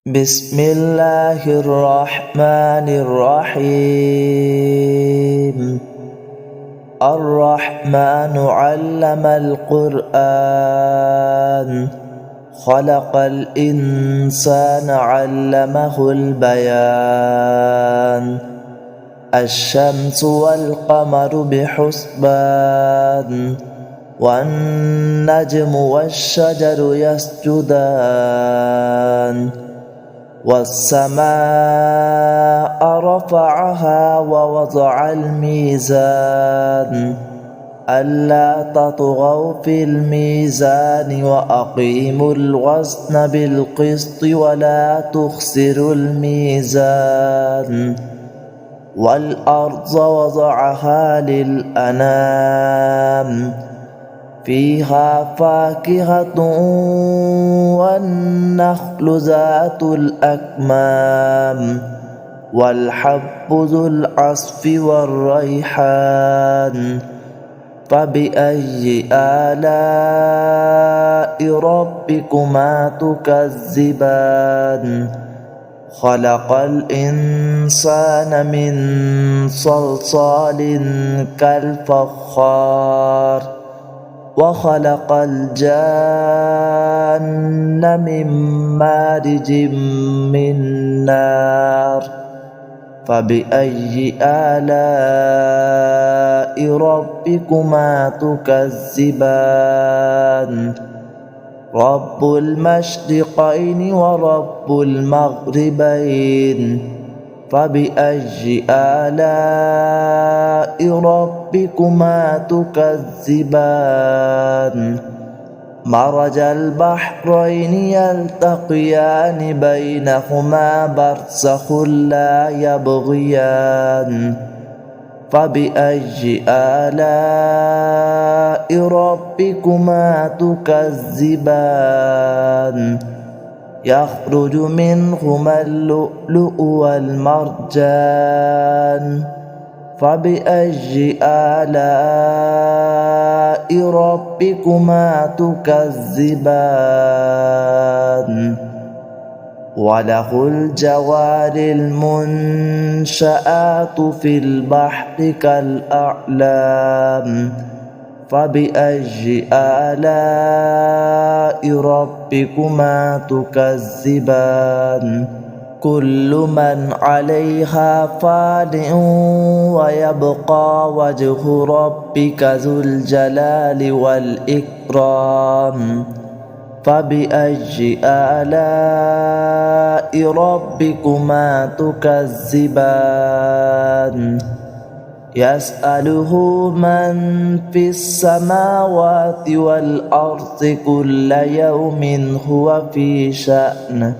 بسم الله الرحمن الرحيم. الرحمن علم القرآن، خلق الإنسان علمه البيان. الشمس والقمر بحسبان، والنجم والشجر يسجدان. والسماء رفعها ووضع الميزان، ألا تطغوا في الميزان وأقيموا الوزن بالقسط ولا تخسروا الميزان. والأرض وضعها للأنام، فيها فاكهة والنخل ذات الأكمام، والحب ذو العصف والريحان. فبأي آلاء ربكما تكذبان؟ خلق الإنسان من صلصال كالفخار، وخلق الجان من مارج من نار. فبأي آلاء ربكما تكذبان؟ رب المشرقين ورب المغربين. فبأي آلاء ربكما تكذبان؟ مرج البحرين يلتقيان بينهما برزخ لا يبغيان. فبأي آلاء ربكما تكذبان؟ يخرج منهما اللؤلؤ والمرجان. فبأي آلاء ربكما تكذبان؟ وله الجوار المنشآت في البحر كالأعلام. فبأي آلاء ربكما تكذبان؟ كل من عليها فان ويبقى وجه ربك ذو الجلال والإكرام. فبأي آلاء ربكما تكذبان؟ يسأله من في السماوات والأرض كل يوم هو في شأن.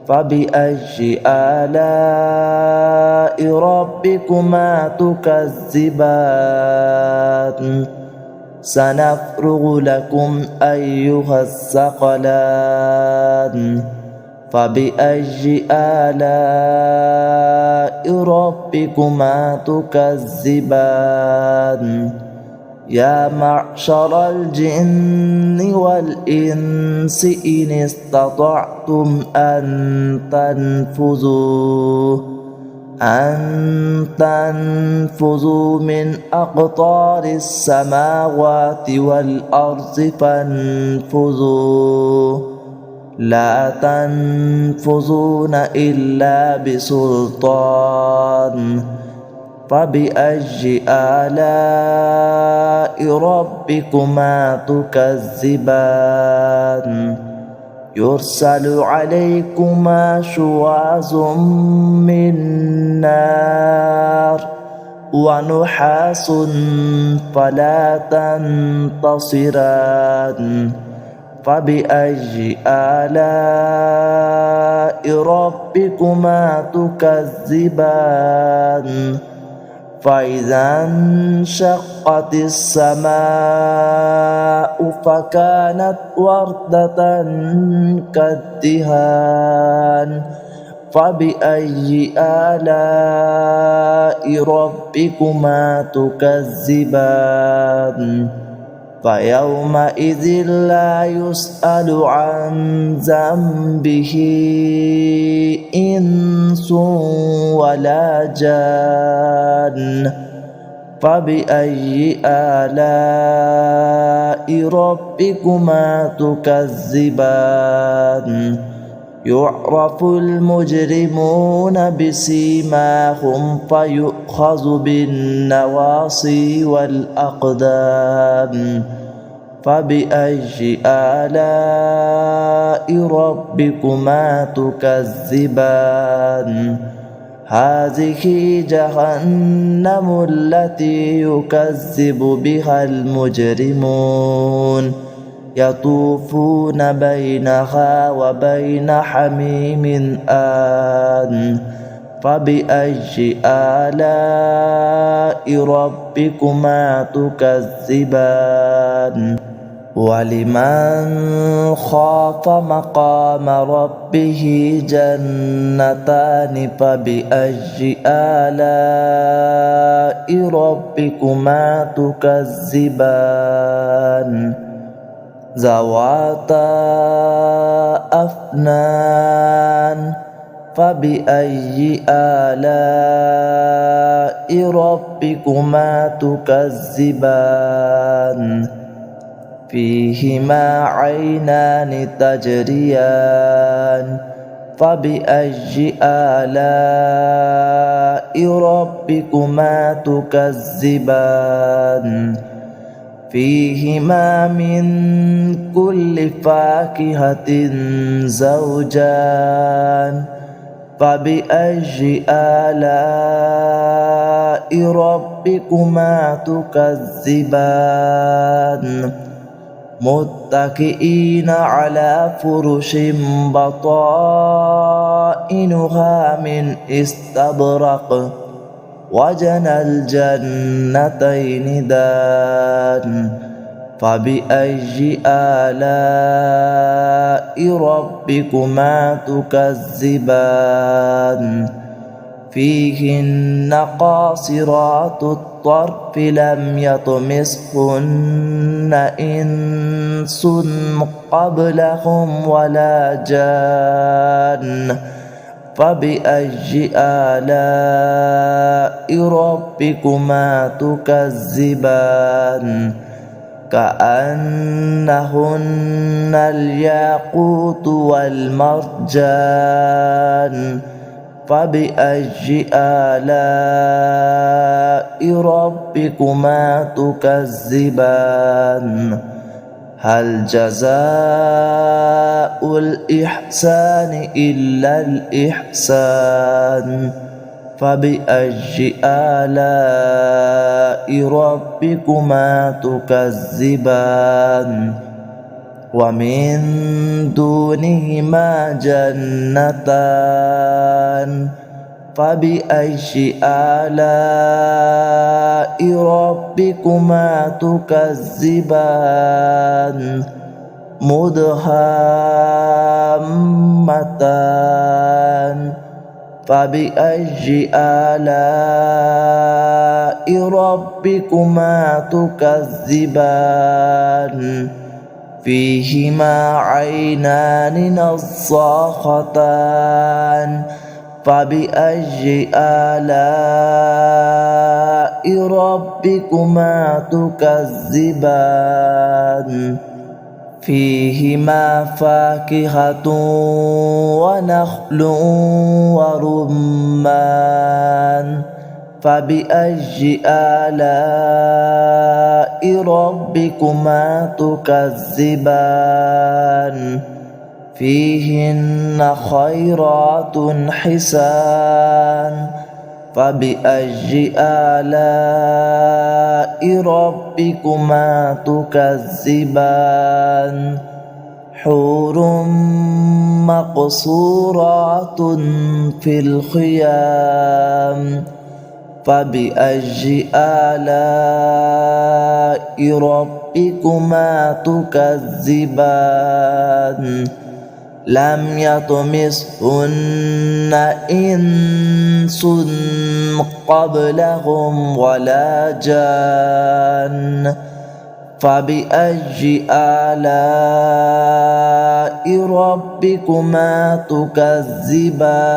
فبأي آلاء ربكما تكذبان؟ سنفرغ لكم أيها الثقلان. فبأي آلاء ربكما تكذبان؟ يا معشر الجن والإنس إن استطعتم أن تنفذوا من أقطار السماوات والأرض فانفذوا، لا تنفذون إلا بسلطان. فبأي آلاء ربكما تكذبان؟ يرسل عليكما شواظ من نار ونحاس فلا تنتصران. فبأي آلاء ربكما تكذبان؟ فإذا انشقت السماء فكانت وردة كالدهان. فبأي آلاء ربكما تكذبان؟ فيومئذ لا يسأل عن ذنبه إنس ولا جان فبأي آلاء ربكما تكذبان يعرف المجرمون بسيماهم فيؤخذ بالنواصي والأقدام فبأي آلاء ربكما تكذبان هذه جهنم التي يكذب بها المجرمون يطوفون بينها وبين حميم آن فبأي آلاء ربكما تكذبان ولمن خاف مقام ربه جنتان فبأي آلاء ربكما تكذبان ذواتا أفنان فبأي آلاء ربكما تكذبان فيهما عينان تجريان فبأي آلاء ربكما تكذبان فيهما من كل فاكهة زوجان فبأي آلاء ربكما تكذبان متكئين على فرش بطائنها من استبرق وجنى الجنتين دان فبأي آلاء ربكما تكذبان فيهن قاصرات الطرف لم يطمسهن إنس قبلهم ولا جان فبأي آلاء ربكما تكذبان كأنهن الياقوت والمرجان فبأي آلاء ربكما تكذبان هل جزاء الإحسان إلا الإحسان فبأي آلاء ربكما تكذبان ومن دونهما جنتان فبأي آلاء ربكما تكذبان مدهامتان فبأي آلاء ربكما تكذبان فيهما عينان نضاختان فبأي آلاء ربكما تكذبان فيهما فاكهة ونخل ورمان فبأي آلاء ربكما تكذبان فيهن خيرات حسان فبأي آلاء ربكما تكذبان حور مقصورات في الخيام فبأي آلاء ربكما تكذبان لم يطمسهن إنس قبلهم ولا جان فبأي آلاء ربكما تكذبان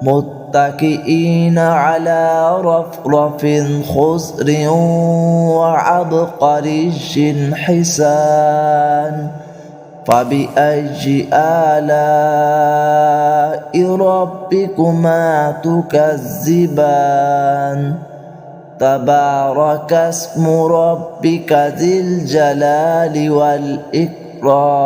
متكئين على رفرف خضر وعبقري حسان فبأي آلاء ربكما تكذبان تبارك اسم ربك ذي الجلال والإكرام